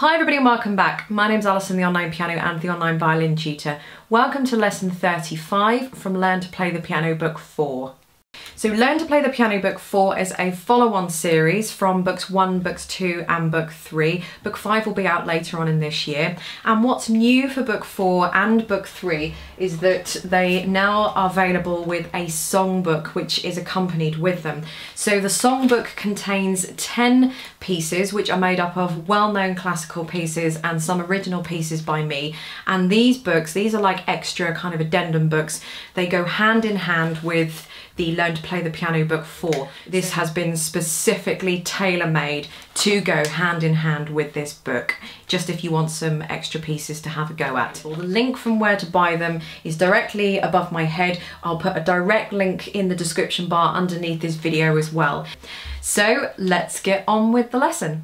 Hi everybody and welcome back. My name's Alison, the online piano and the online violin tutor. Welcome to lesson 35 from Learn to Play the Piano book 4. So Learn to Play the Piano book 4 is a follow-on series from books 1, books 2 and book 3. Book 5 will be out later on in this year. And what's new for book 4 and book 3 is that they now are available with a songbook which is accompanied with them. So the songbook contains 10 pieces which are made up of well-known classical pieces and some original pieces by me. And these books, these are like extra kind of addendum books. They go hand in hand with the Learn to Play the Piano book 4. This has been specifically tailor-made to go hand in hand with this book, just if you want some extra pieces to have a go at. Well, the link from where to buy them is directly above my head. I'll put a direct link in the description bar underneath this video as well. So let's get on with the lesson.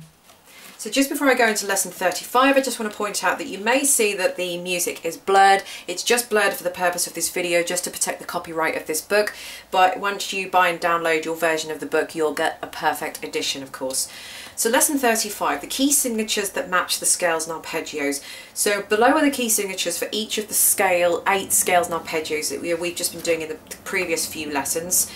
So just before I go into lesson 35, I just want to point out that you may see that the music is blurred. It's just blurred for the purpose of this video, just to protect the copyright of this book. But once you buy and download your version of the book, you'll get a perfect edition, of course. So lesson 35, the key signatures that match the scales and arpeggios. So below are the key signatures for each of the 8 scales and arpeggios that we've just been doing in the previous few lessons.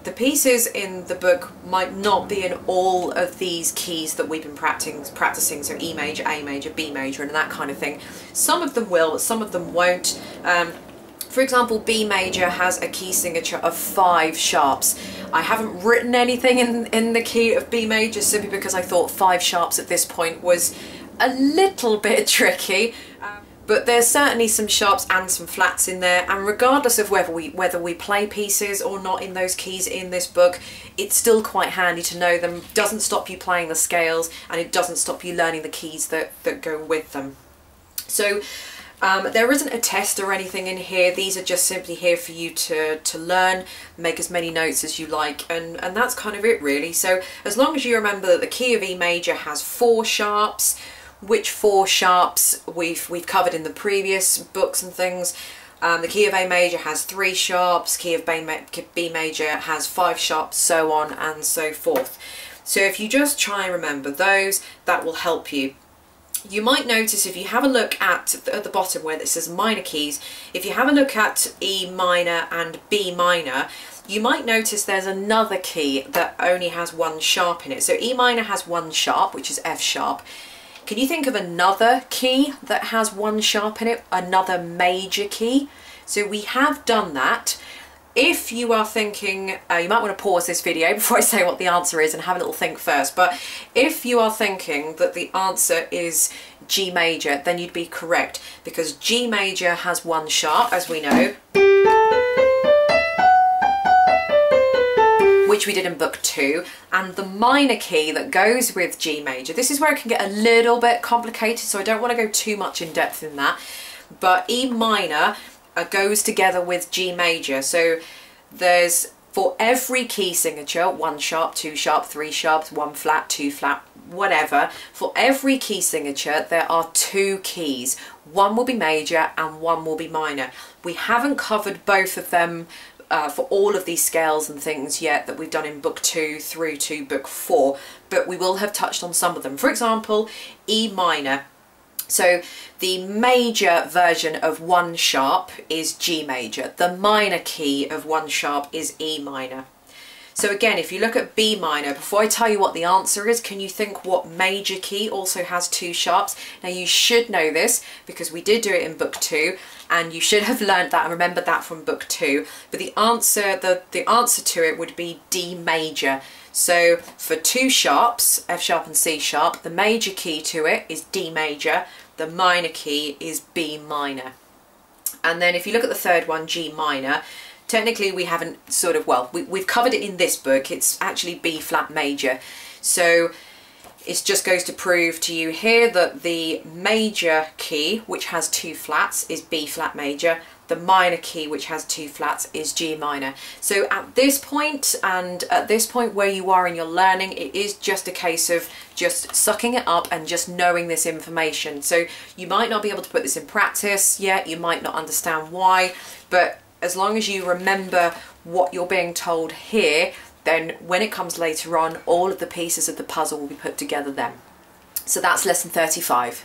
The pieces in the book might not be in all of these keys that we've been practicing, so E major, A major, B major and that kind of thing. Some of them will, some of them won't. For example, B major has a key signature of 5 sharps. I haven't written anything in the key of B major simply because I thought 5 sharps at this point was a little bit tricky. But there's certainly some sharps and some flats in there, and regardless of whether we play pieces or not in those keys in this book, it's still quite handy to know them. It doesn't stop you playing the scales, and it doesn't stop you learning the keys that go with them. So there isn't a test or anything in here. These are just simply here for you to learn, make as many notes as you like, and that's kind of it really. So as long as you remember that the key of E major has 4 sharps, which 4 sharps we've covered in the previous books and things. The key of A major has 3 sharps, key of B major has 5 sharps, so on and so forth. So if you just try and remember those, that will help you. You might notice if you have a look at the bottom where it says minor keys, if you have a look at E minor and B minor, you might notice there's another key that only has 1 sharp in it. So E minor has 1 sharp, which is F sharp. Can you think of another key that has 1 sharp in it, another major key? So we have done that. If you are thinking, you might want to pause this video before I say what the answer is and have a little think first, but if you are thinking that the answer is G major, then you'd be correct, because G major has 1 sharp, as we know, which we did in book 2, and the minor key that goes with G major. This is where it can get a little bit complicated, so I don't want to go too much in depth in that, but E minor goes together with G major. So there's, for every key signature, 1 sharp, 2 sharp, 3 sharps, 1 flat, 2 flat, whatever, for every key signature there are 2 keys. 1 will be major and 1 will be minor. We haven't covered both of them for all of these scales and things yet that we've done in book 2 through to book 4, but we will have touched on some of them. For example, E minor. So the major version of 1 sharp is G major. The minor key of 1 sharp is E minor. So again, if you look at B minor, before I tell you what the answer is, can you think what major key also has 2 sharps? Now you should know this because we did do it in book 2, and you should have learned that and remembered that from book 2. But the answer to it would be D major. So for 2 sharps, F sharp and C sharp, the major key to it is D major, the minor key is B minor. And then if you look at the third one, G minor, technically we haven't we've covered it in this book, it's actually B flat major. So it just goes to prove to you here that the major key, which has 2 flats, is B flat major. The minor key, which has 2 flats, is G minor. So at this point, and at this point where you are in your learning, it is just a case of just sucking it up and just knowing this information. So you might not be able to put this in practice yet, you might not understand why, but as long as you remember what you're being told here, then when it comes later on, all of the pieces of the puzzle will be put together then. So that's lesson 35.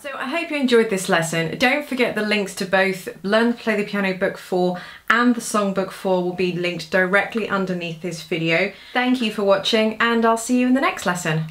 So I hope you enjoyed this lesson. Don't forget the links to both Learn to Play the Piano Book 4 and the Songbook 4 will be linked directly underneath this video. Thank you for watching, and I'll see you in the next lesson.